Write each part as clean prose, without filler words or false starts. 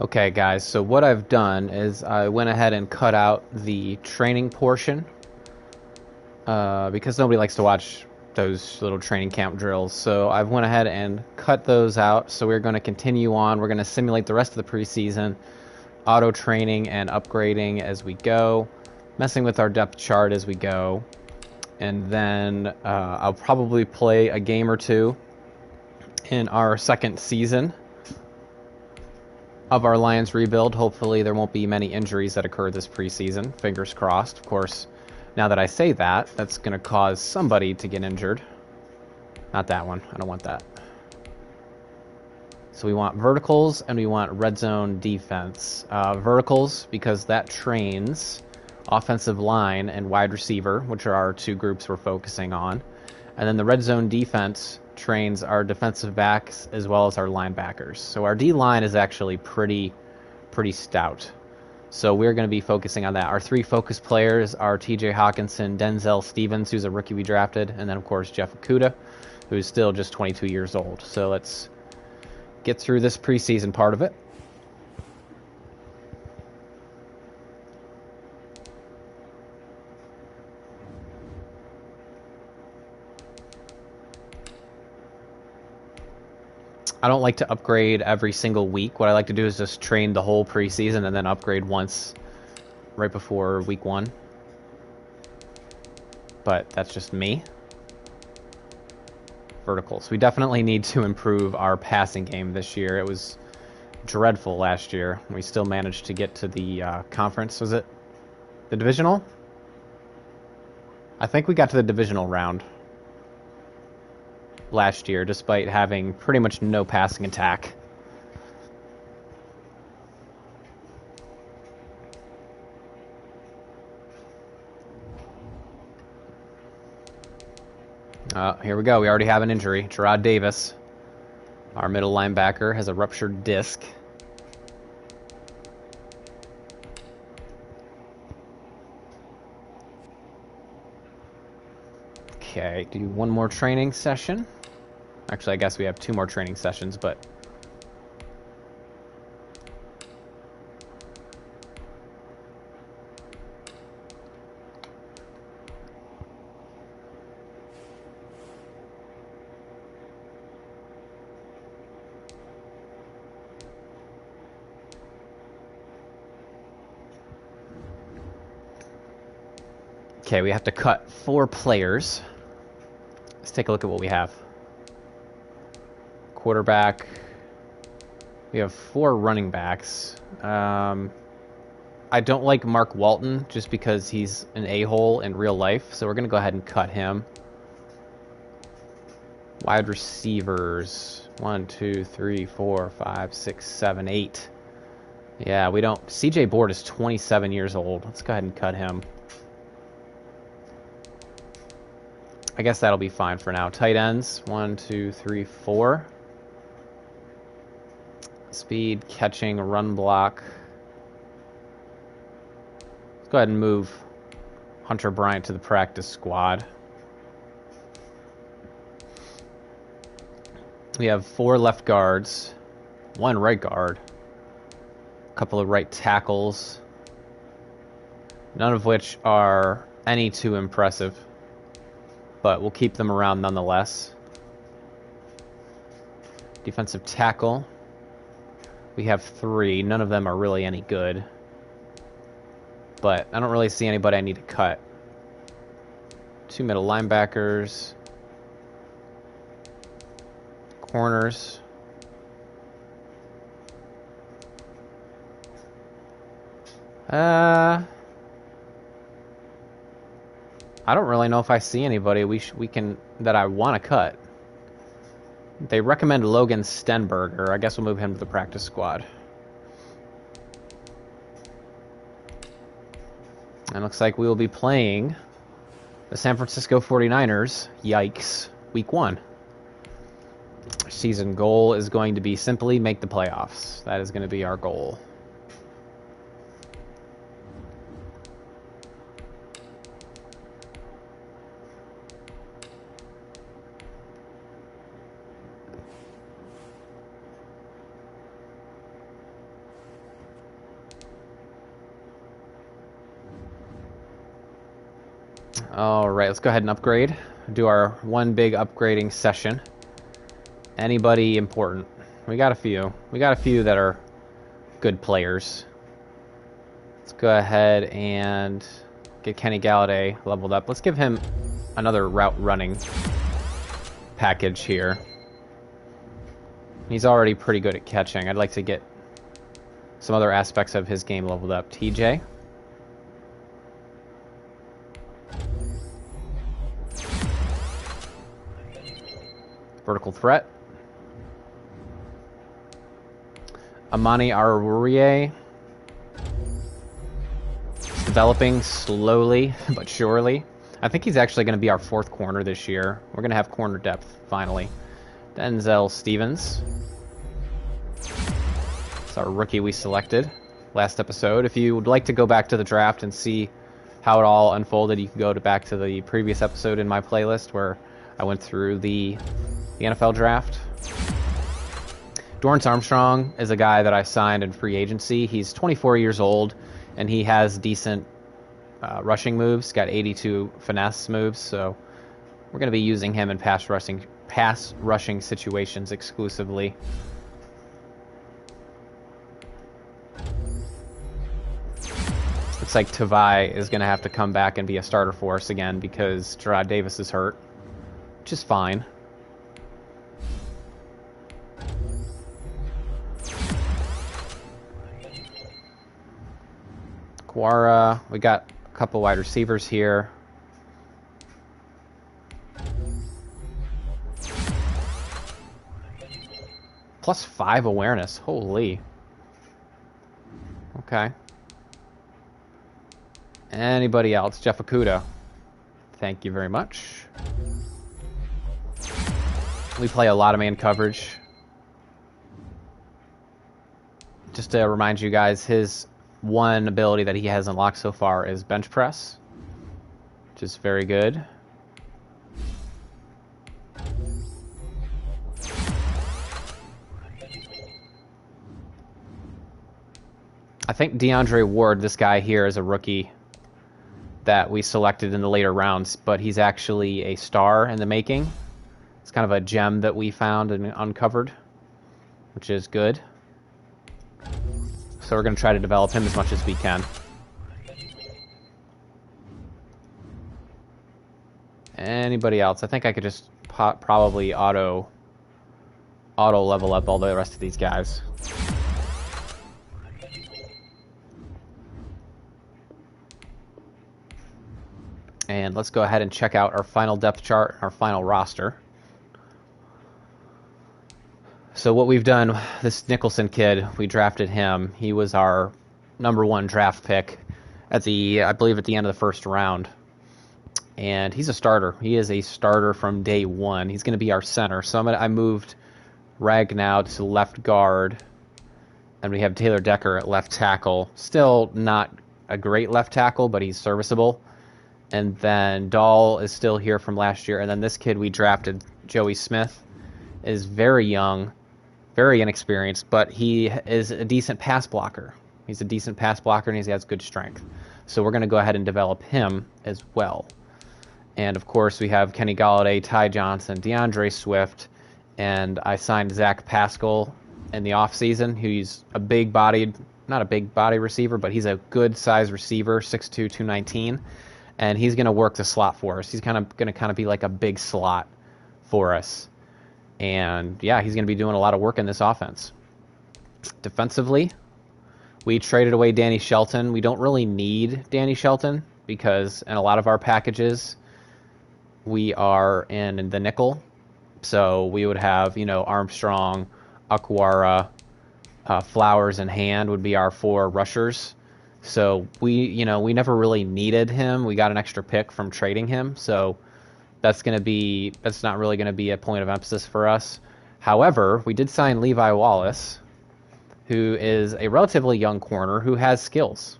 Okay, guys, so what I've done is I went ahead and cut out the training portion because nobody likes to watch those little training camp drills. So I've went ahead and cut those out. So we're going to continue on. We're going to simulate the rest of the preseason, auto training and upgrading as we go, messing with our depth chart as we go. And then I'll probably play a game or two in our second season of our Lions rebuild. Hopefully there won't be many injuries that occur this preseason. Fingers crossed. Of course, now that I say that, that's going to cause somebody to get injured. Not that one. I don't want that. So we want verticals and we want red zone defense. Verticals because that trains offensive line and wide receiver, which are our two groups we're focusing on. And then the red zone defense trains our defensive backs as well as our linebackers. So our D-line is actually pretty stout. So we're going to be focusing on that. Our three focus players are TJ Hawkinson, Denzel Stevens, who's a rookie we drafted, and then, of course, Jeff Okudah, who's still just 22 years old. So let's get through this preseason part of it. I don't like to upgrade every single week. What I like to do is just train the whole preseason and then upgrade once right before week 1. But that's just me. Verticals. We definitely need to improve our passing game this year. It was dreadful last year. We still managed to get to the conference. Was it the divisional? I think we got to the divisional round last year, despite having pretty much no passing attack. Here we go. We already have an injury. Gerard Davis, our middle linebacker, has a ruptured disc. Okay, do one more training session. Actually, I guess we have 2 more training sessions, but... Okay, we have to cut 4 players. Let's take a look at what we have. Quarterback. We have 4 running backs. I don't like Mark Walton just because he's an a-hole in real life, so we're going to go ahead and cut him. Wide receivers. 1, 2, 3, 4, 5, 6, 7, 8. Yeah, we don't... CJ Board is 27 years old. Let's go ahead and cut him. I guess that'll be fine for now. Tight ends. 1, 2, 3, 4. Speed, catching, run block. Let's go ahead and move Hunter Bryant to the practice squad. We have 4 left guards, 1 right guard, a couple of right tackles, none of which are any too impressive, but we'll keep them around nonetheless. Defensive tackle, we have 3. None of them are really any good, but I don't really see anybody I need to cut. 2 middle linebackers. Corners. I don't really know if I see anybody we can that I want to cut. They recommend Logan Stenberger. I guess we'll move him to the practice squad. And looks like we will be playing the San Francisco 49ers. Yikes. Week 1. Our season goal is going to be simply make the playoffs. That is going to be our goal. All right, let's go ahead and upgrade. Do our one big upgrading session. Anybody important? We got a few. We got a few that are good players. Let's go ahead and get Kenny Galladay leveled up. Let's give him another route running package here. He's already pretty good at catching. I'd like to get some other aspects of his game leveled up. TJ. Vertical threat. Amani Arurie. He's developing slowly but surely. I think he's actually going to be our 4th corner this year. We're going to have corner depth, finally. Denzel Stevens. It's our rookie we selected last episode. If you would like to go back to the draft and see how it all unfolded, you can go back to the previous episode in my playlist where I went through the NFL draft. Dorrance Armstrong is a guy that I signed in free agency. He's 24 years old, and he has decent rushing moves. He's got 82 finesse moves, so we're going to be using him in pass rushing situations exclusively. Looks like Tavai is going to have to come back and be a starter for us again because Gerard Davis is hurt, which is fine. Quara, we got a couple wide receivers here. +5 awareness. Holy. Okay. Anybody else? Jeff Okuda. Thank you very much. We play a lot of man coverage. Just to remind you guys, his one ability that he has unlocked so far is bench press, which is very good. I think DeAndre Ward, this guy here, is a rookie that we selected in the later rounds, but he's actually a star in the making. It's kind of a gem that we found and uncovered, which is good. So we're going to try to develop him as much as we can. Anybody else? I think I could just probably auto level up all the rest of these guys. And let's go ahead and check out our final depth chart, our final roster. So what we've done, this Nicholson kid, we drafted him. He was our #1 draft pick at I believe at the end of the 1st round. And he's a starter. He is a starter from day one. He's going to be our center. So I moved Ragnow to left guard. And we have Taylor Decker at left tackle. Still not a great left tackle, but he's serviceable. And then Dahl is still here from last year. And then this kid we drafted, Joey Smith, is very young, very inexperienced, but he is a decent pass blocker. He's a decent pass blocker, and he has good strength. So we're going to go ahead and develop him as well. And, of course, we have Kenny Galladay, Ty Johnson, DeAndre Swift, and I signed Zach Pascal in the offseason, who's a big-bodied, not a big-body receiver, but he's a good-sized receiver, 6'2", 219. And he's going to work the slot for us. He's going to be like a big slot for us. And, yeah, he's going to be doing a lot of work in this offense. Defensively, we traded away Danny Shelton. We don't really need Danny Shelton because in a lot of our packages, we are in the nickel. So we would have, Armstrong, Akwara, Flowers, and Hand would be our 4 rushers. So we never really needed him. We got an extra pick from trading him. So that's not really going to be a point of emphasis for us. However, we did sign Levi Wallace, who is a relatively young corner who has skills.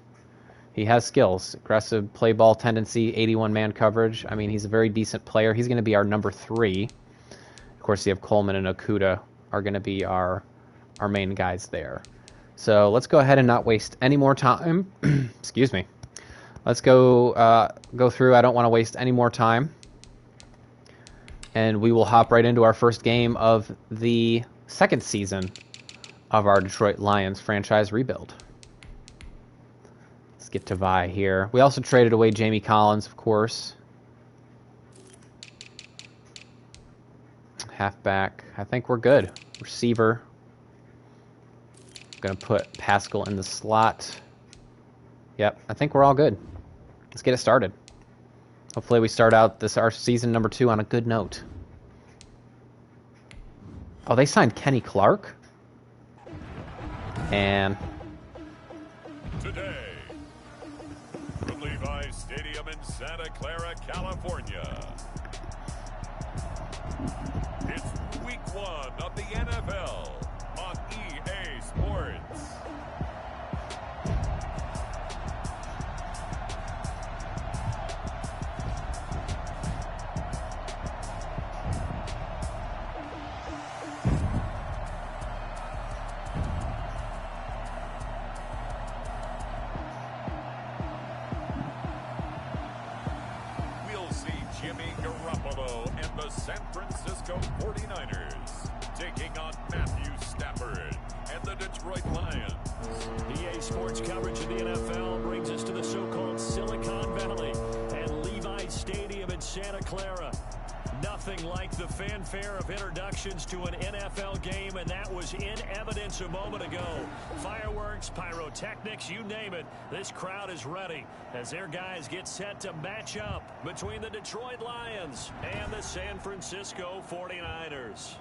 He has skills, aggressive play ball tendency, 81 man coverage. I mean, he's a very decent player. He's going to be our #3. Of course, you have Coleman and Okuda are going to be our main guys there. So let's go ahead and not waste any more time. Excuse me. Let's go through. I don't want to waste any more time. And we will hop right into our first game of the second season of our Detroit Lions franchise rebuild. Let's get to Vi here. We also traded away Jamie Collins, of course. Halfback. I think we're good. Receiver. Going to put Pascal in the slot. Yep, I think we're all good. Let's get it started. Hopefully we start out our season number 2 on a good note. Oh, they signed Kenny Clark? And today, from Levi's Stadium in Santa Clara, California, it's week 1 of the NFL on EA Sports. San Francisco 49ers taking on Matthew Stafford and the Detroit Lions. EA Sports coverage of the NFL brings us to the so-called Silicon Valley and Levi's Stadium in Santa Clara. Nothing like the fanfare of introductions to an NFL game, and that was in evidence a moment ago. Fireworks, pyrotechnics, you name it. This crowd is ready as their guys get set to match up between the Detroit Lions and the San Francisco 49ers.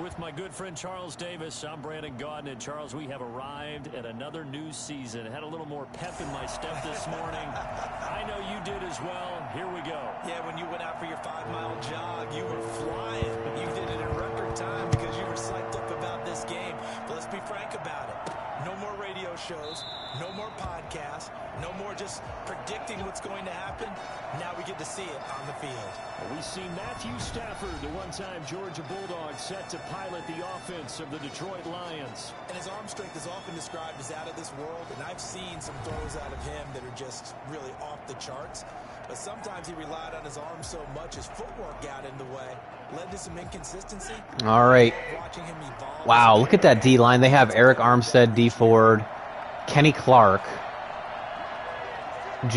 With my good friend Charles Davis, I'm Brandon Gaudin. And Charles, we have arrived at another new season. Had a little more pep in my step this morning. I know you did as well. Here we go. Yeah, when you went out for your 5-mile jog, you were flying. You did it in record time because you were psyched up about this game. But let's be frank about it. No more radio shows, no more podcasts, no more just predicting what's going to happen. Now we get to see it on the field. We see Matthew Stafford, the one-time Georgia Bulldog, set to pilot the offense of the Detroit Lions. And his arm strength is often described as out of this world, and I've seen some throws out of him that are just really off the charts. But sometimes he relied on his arm so much, his footwork got in the way, led to some inconsistency. All right. Wow, look at that D-line. They have Eric Armstead, D. Ford, Kenny Clark, Nick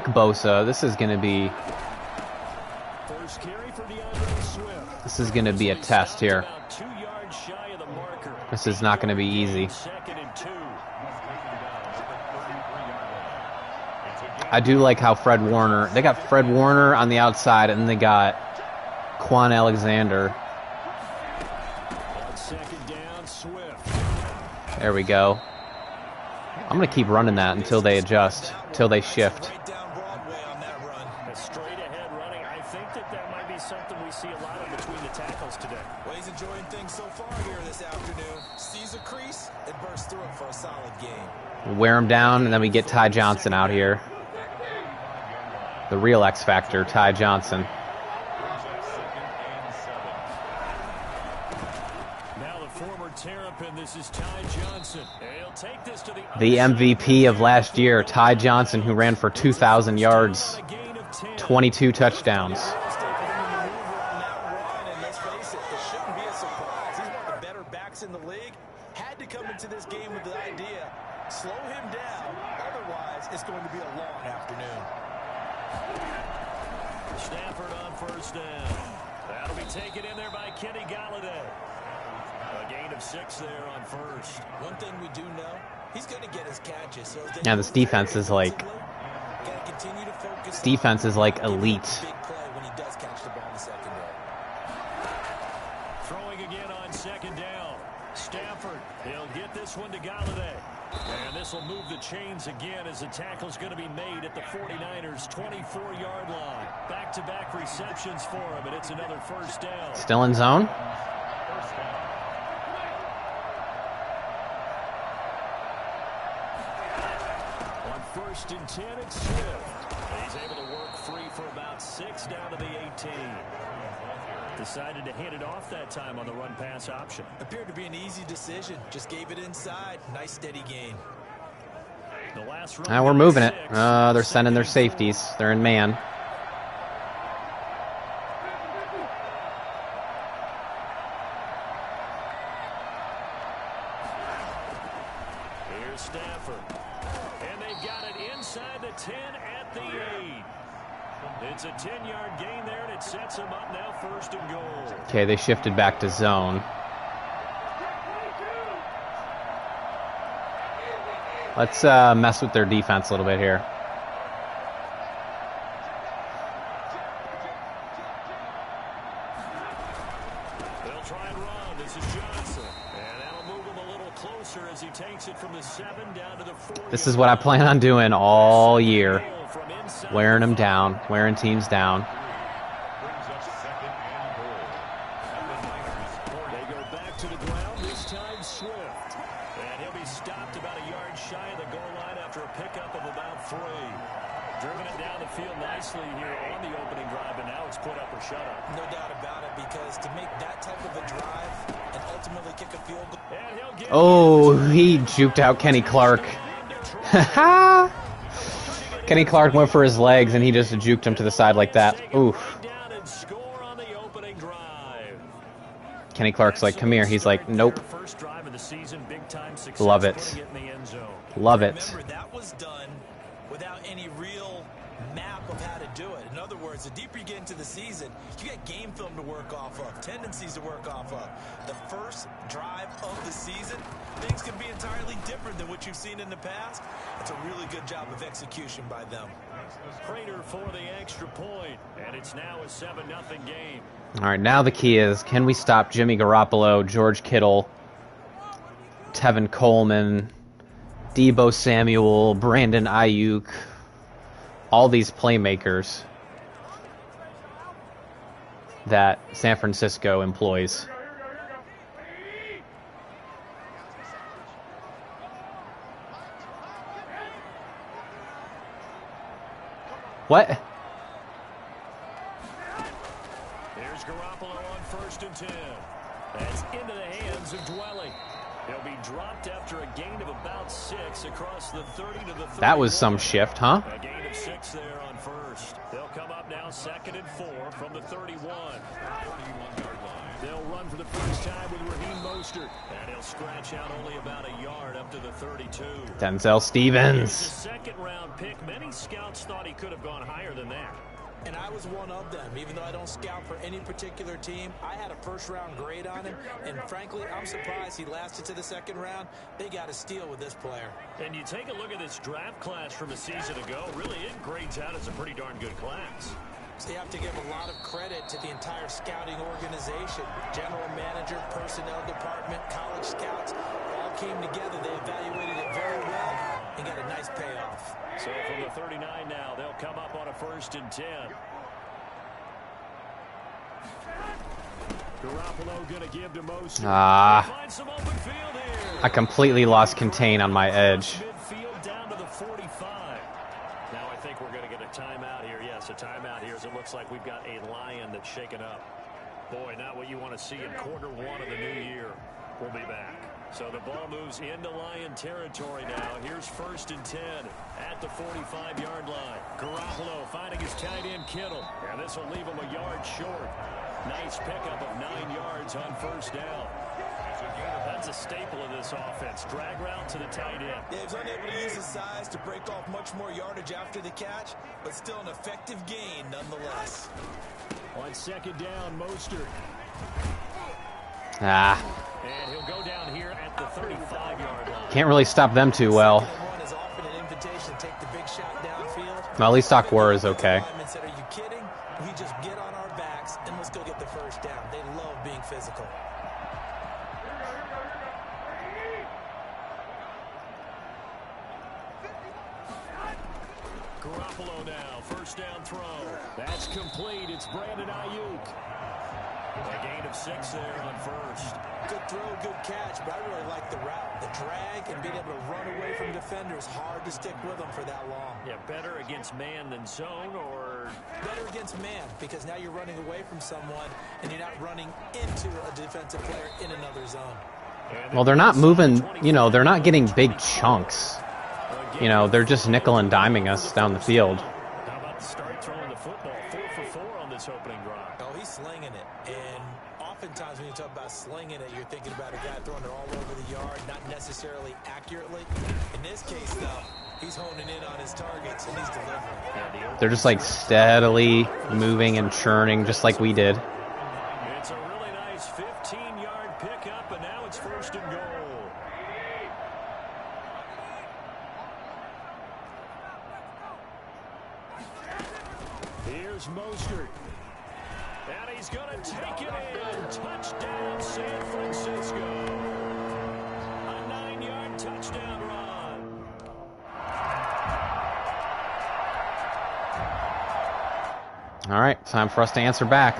Bosa. This is going to be... This is going to be a test here. This is not going to be easy. I do like how Fred Warner... They got Fred Warner on the outside, and they got Quan Alexander. There we go. I'm going to keep running that until they adjust, until they shift. Straight ahead running. I think that might be something we see a lot of between the tackles today. Well, he's enjoying things so far here this afternoon. Sees a crease and bursts through it for a solid game. Wear him down, and then we get Ty Johnson out here. The real X Factor, Ty Johnson. Now the former Terrapin, this is Ty Johnson. He'll take this to the MVP of last year, Ty Johnson, who ran for 2,000 yards, 22 touchdowns. In the league, had to come into this game with the idea, slow him down, otherwise it's going to be a long afternoon. Stafford on first down. That'll be taken in there by Kenny Galladay. A gain of 6 there on first. One thing we do know, he's going to get his catches. So yeah, this defense is like... This defense is like elite. Big play when he does catch the ball in the secondary. Throwing again on second down. Stafford, he'll get this one to Galladay. And this will move the chains again as the tackle's going to be made at the 49ers' 24-yard line. Back-to-back receptions for him, and it's another first down. Still in zone? On first and 10, it's Swift. He's able to work free for about 6 down to the 18. Decided to hand it off that time on the run-pass option. Appeared to be an easy decision. Just gave it inside. Nice steady gain. The last run. Now we're moving it. They're sending their safeties. They're in man. Here's Stafford. And they've got it inside the 10 at the 8. It's a 10-yard gain there, and it sets them up now 1st and goal. Okay, they shifted back to zone. Let's mess with their defense a little bit here. They'll try and run. This is Johnson. And that'll move him a little closer as he takes it from the 7 down to the 4. This is what I plan on doing all year. Wearing them down, wearing teams down. They go back to the ground, this time Swift. And he'll be stopped about a yard shy of the goal line after a pickup of about 3. Driven it down the field nicely here on the opening drive, and now it's put up or shut up. No doubt about it, because to make that type of a drive and ultimately kick a field goal. Oh, he juked out Kenny Clark. Kenny Clark went for his legs, and he just juked him to the side like that. Oof. Kenny Clark's like, come here. He's like, nope. Love it. Love it. Remember, that was done without any real map of how to do it. In other words, the deeper you get into the season, you got game film to work off of, tendencies to work off of. The first drive of the season, things can be entirely different than what you've seen in the past. It's a really good job of execution by them. Prater for the extra point, and it's now a 7-0 game. All right, now the key is, can we stop Jimmy Garoppolo, George Kittle, Tevin Coleman, Deebo Samuel, Brandon Ayuk, all these playmakers that San Francisco employs. What? Here's Garoppolo on 1st and 10. That's into the hands of Dwelly. He'll be dropped after a gain of about 6 across the 30 to the 30. That was some shift, huh? A gain of 6 there on 1st. They'll come up now 2nd and 4 from the 31. They'll run for the first time with Raheem Mostert, and he'll scratch out only about a yard up to the 32. Denzel Stevens. Second-round pick. Many scouts thought he could have gone higher than that. And I was one of them. Even though I don't scout for any particular team, I had a first-round grade on him. And frankly, I'm surprised he lasted to the 2nd round. They got a steal with this player. And you take a look at this draft class from a season ago, really it grades out as a pretty darn good class. So you have to give a lot of credit to the entire scouting organization. General manager, personnel department, college scouts, all came together. They evaluated it very well and got a nice payoff. So from the 39 now, they'll come up on a 1st and 10. Garoppolo going to give to Mostert. Find some open field here. I completely lost contain on my edge. Midfield down to the 45. Now I think we're going to get a timeout here. Yes, a timeout here as it looks like we've got a Lion that's shaken up. Boy, not what you want to see in quarter 1 of the new year. We'll be back. So the ball moves into Lion territory now. Here's 1st and 10 at the 45-yard line. Garoppolo finding his tight end Kittle. And this will leave him a yard short. Nice pickup of 9 yards on 1st down. That's a staple of this offense. Drag route to the tight end. Yeah, he's unable to use his size to break off much more yardage after the catch, but still an effective gain nonetheless. On 2nd down, Mostert. And he'll go down here at the 35-yard line. Can't really stop them too well. Well, at least Okwara is okay. Are you kidding? We just get on our backs and let's go get the first down. They love being physical. Garoppolo now, 1st down throw. That's complete. It's Brandon Ayuk. A gain of 6 there on 1st. Good throw, good catch, but I really like the route. The drag and being able to run away from defenders. Hard to stick with them for that long. Yeah, better against man than zone, or Better against man, because now you're running away from someone and you're not running into a defensive player in another zone. Well, they're not moving, you know, they're not getting big chunks. You know, they're just nickel and diming us down the field. How about the start throwing the football? 4 for 4 on this opening drive. Oh, he's slinging it. And oftentimes when you talk about slinging it, you're thinking about a guy throwing it all over the yard, not necessarily accurately. In this case, though, he's honing in on his targets and he's delivering. They're just like steadily moving and churning just like we did. It's a really nice 15-yard pickup, and now it's 1st and goal. Here's Mostert. And he's going to take it in. Touchdown, San Francisco. A 9-yard touchdown run. All right, time for us to answer back.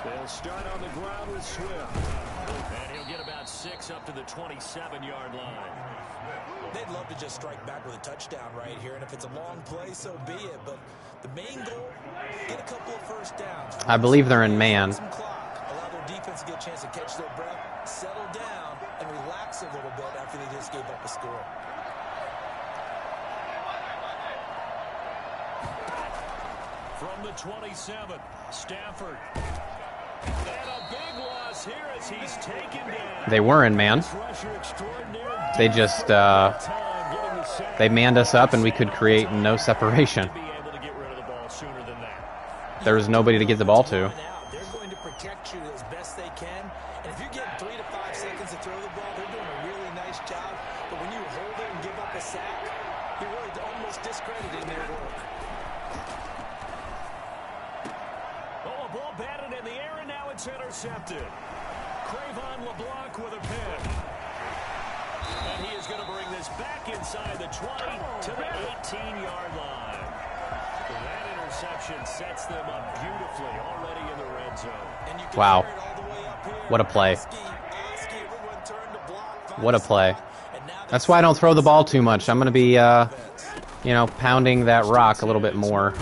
They'll start on the ground with Swift. And he'll get about 6 up to the 27-yard line. They'd love to just strike back with a touchdown right here, and if it's a long play, so be it. But the main goal, get a couple of first downs. I believe they're in man. Some clock. Allow their defense to get a chance to catch their breath, settle down, and relax a little bit after they just gave up a score. From the 27, Stafford. And a big loss here as he's taken down. They were in man. They just, they manned us up and we could create no separation. There was nobody to get the ball to. They're going to protect you as best they can. And if you're getting 3 to 5 seconds to throw the ball, they're doing a really nice job. But when you hold it and give up a sack, you're really almost discrediting their work. Oh, a ball batted in the air, and now it's intercepted. Cravon LeBlanc with a pick. And he is going to bring this back inside the 20 to the 18-yard line. That interception sets them up beautifully already in the red zone. Wow. What a play. What a play. That's why I don't throw the ball too much. I'm going to be, you know, pounding that rock a little bit more.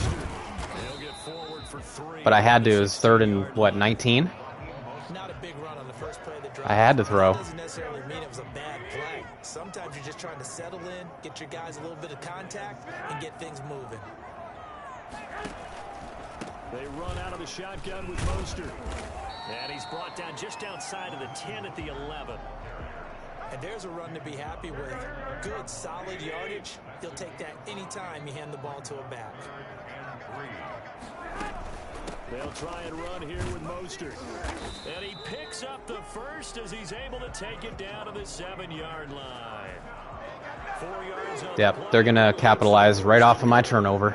But I had to. It was 3rd and, what, 19? Not a big run on the first play of the drive. I had to throw. That doesn't necessarily mean it was a bad play. Sometimes you're just trying to settle in, get your guys a little bit of contact, and get things moving. They run out of the shotgun with Mostert. And he's brought down just outside of the 10 at the 11. And there's a run to be happy with. Good, solid yardage. He'll take that anytime you hand the ball to a back. They'll try and run here with Mostert. And he picks up the first as he's able to take it down to the 7-yard line. 4 yards on Yep, they're going to capitalize right off of my turnover,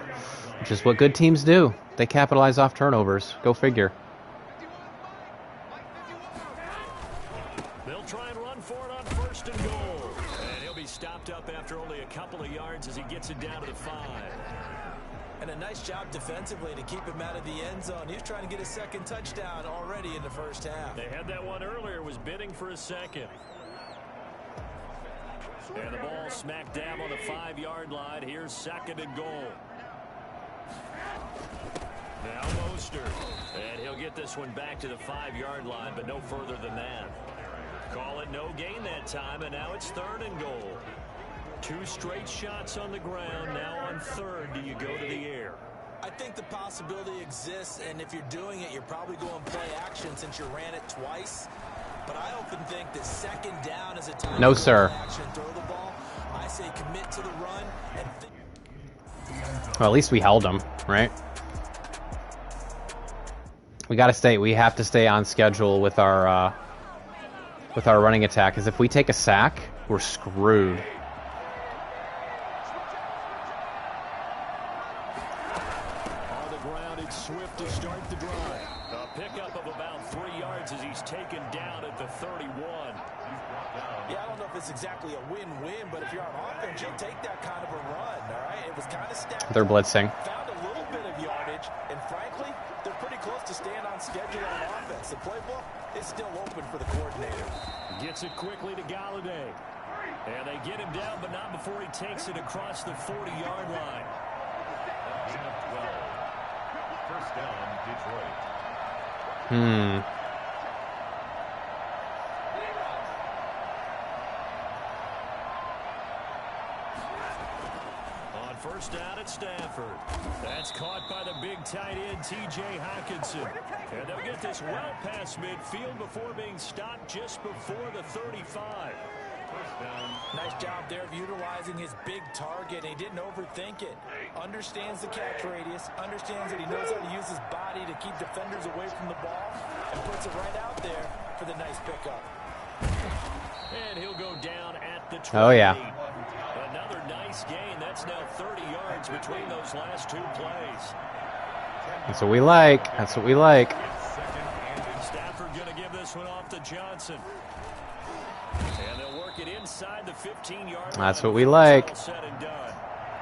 which is what good teams do. They capitalize off turnovers. Go figure. They'll try and run for it on 1st and goal. And he'll be stopped up after only a couple of yards as he gets it down to the 5. And a nice job defensively to keep him out of the end zone. He was trying to get a second touchdown already in the first half. They had that one earlier, was bidding for a second. And the ball smack dab on the 5-yard line. Here's 2nd and goal. Now Mostert. And he'll get this one back to the 5-yard line, but no further than that. Call it no gain that time, and now it's 3rd and goal. 2 straight shots on the ground. Now on 3rd, do you go to the air? I think the possibility exists, and if you're doing it, you're probably going play action since you ran it twice. But I often think that 2nd down is a time No, to sir. play action, throw the ball. I say commit to the run. And Well, at least we held them, right? We have to stay on schedule with our running attack, because if we take a sack, we're screwed. On the ground, it's Swift to start the drive. A pickup of about 3 yards as he's taken down at the 31. yeah, I don't know if it's exactly a win-win, but if you're on offense, you'll take that kind of a run, all right? It was kind of stacked. They're blitzing. Found a little bit of yardage, and frankly, they're pretty close to staying on schedule on offense. The playbook is still open for the coordinator. Gets it quickly to Galladay. And they get him down, but not before he takes it across the 40-yard line. First down, Detroit. On first down at Stafford. That's caught by the big tight end, T.J. Hockenson. And they'll get this well past midfield before being stopped just before the 35. Nice job there of utilizing his big target. He didn't overthink it. Understands the catch radius. Understands that he knows how to use his body to keep defenders away from the ball. And puts it right out there for the nice pickup. And he'll go down at the 20. Oh, yeah. Another nice gain. That's now 30 yards between those last two plays. That's what we like. That's what we like. Stafford going to give this one off to Johnson. And they'll work it inside the 15-yard line. That's what we like. Said and done.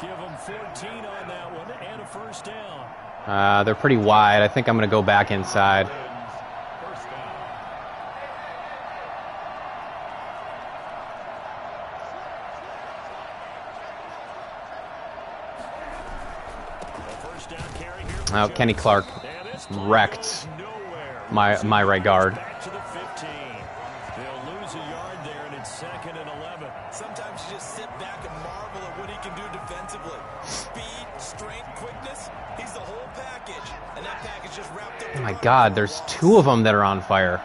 Give them 14 on that one and a first down. They're pretty wide. I think I'm going to go back inside. Oh, Kenny Clark wrecked my right guard. Back to the 15. They'll lose a yard there, and it's 2nd and 11. Sometimes you just sit back and marvel at what he can do defensively. Speed, strength, quickness. He's the whole package. And that package just wrapped up. Oh my God, there's two of them that are on fire.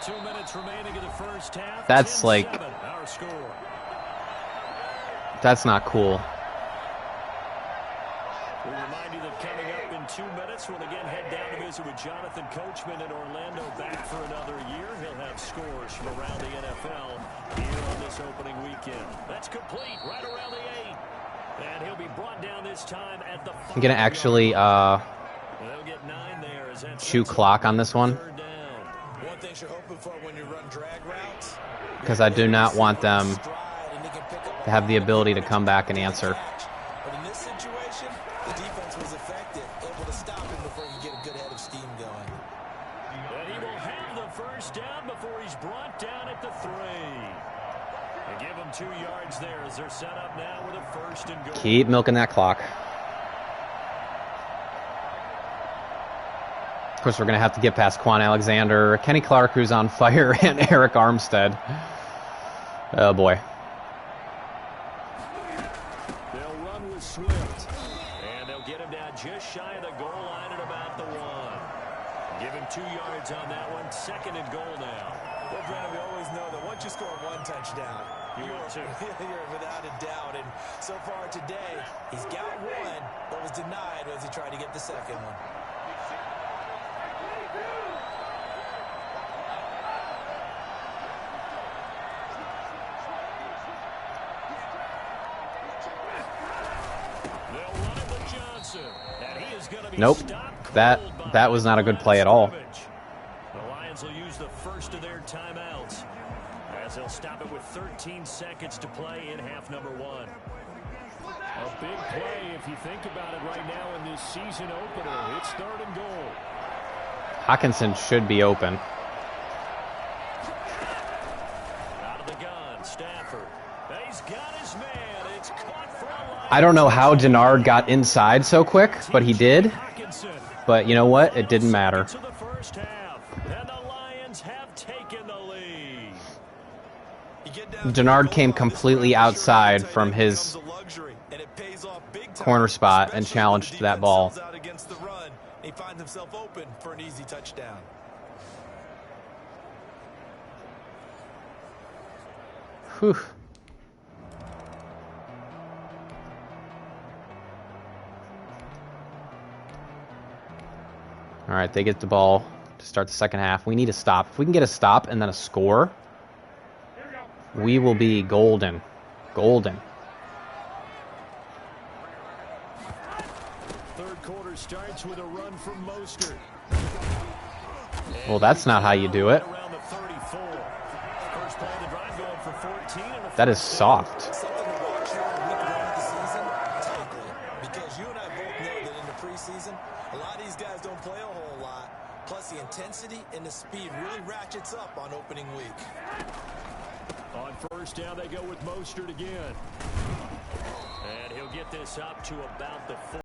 2 minutes remaining in the first half. That's 10-7, like... our score. That's not cool. We remind you that coming up in 2 minutes, we'll again head down to visit with Jonathan Coachman in Orlando, back for another year. He'll have scores from around the NFL here on this opening weekend. That's complete right around the 8. And he'll be brought down this time at the 5. I'm going to actually They'll get 9 there as that's chew clock on this one. third down. One thing you're hoping for when you run drag routes. Because I do not want them to have the ability to come back and answer. But in this situation, the defense was effective, able to stop him before he could get a good head of steam going. And he will have the first down before he's brought down at the 3. They give him 2 yards there as they're set up now with a first and goal. Keep milking that clock. Of course, we're going to have to get past Quan Alexander, Kenny Clark, who's on fire, and Eric Armstead. Oh, boy. They'll run with Swift. And they'll get him down just shy of the goal line at about the 1. Give him 2 yards on that one. 2nd and goal now. Well, Brandon, we always know that once you score 1 touchdown, you're without a doubt. And so far today, he's got 1, but was denied as he tried to get the second one. Nope. That was not a good play at all. The Lions will use the first of their timeouts as they'll stop it with 13 seconds to play in half number 1. A big play if you think about it right now in this season opener. It's 3rd and goal. Hockenson should be open. Out of the gun, Stafford. He's got his man. It's caught for a line. I don't know how Denard got inside so quick, but he did. But you know what? It didn't matter. To the first half, and the Lions have taken the lead. Denard came completely outside from his corner spot and challenged that ball. He finds himself open for an easy touchdown. Whew. All right, they get the ball to start the second half. We need a stop. If we can get a stop and then a score, we will be golden. Golden. Third quarter starts with a run from Mostert. Well, that's not how you do it. Around the 34. First play of the drive going for 14. That is soft. Something to watch here in week 1 of the season. opening week. On first down, they go with Mostert again. And he'll get this up to about the 4.